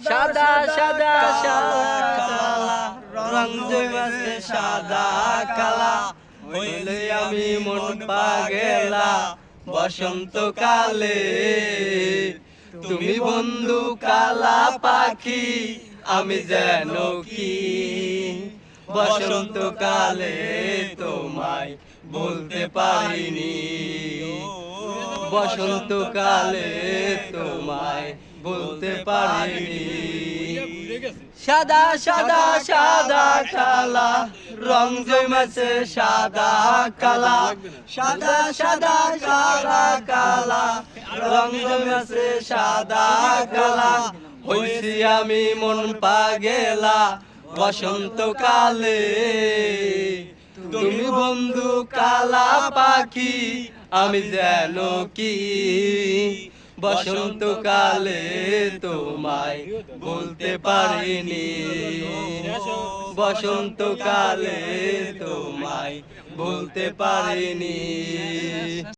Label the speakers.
Speaker 1: সাদা সাদা সাদা রং জমেছে সাদা কালা হইলে আমি মন পাগেলা বসন্তকালে। তুমি বন্ধু কালা পাখি আমি যেন কি বসন্তকালে তোমায় বলতে পারিনি। বসন্তকালে তোমায় বলতে পারিনি। সাদা সাদা সাদা কালা রং জমেছে সাদা কালা। সাদা সাদা কালা কালা রং জমেছে সাদা কালা হইছি আমি মন পাগেলা বসন্তকালে। তুমি বন্ধু কালা পাখি আমি যেন কি বসন্তকালে তোমায় বলতে পারিনি। বসন্তকালে তোমায় বলতে পারিনি।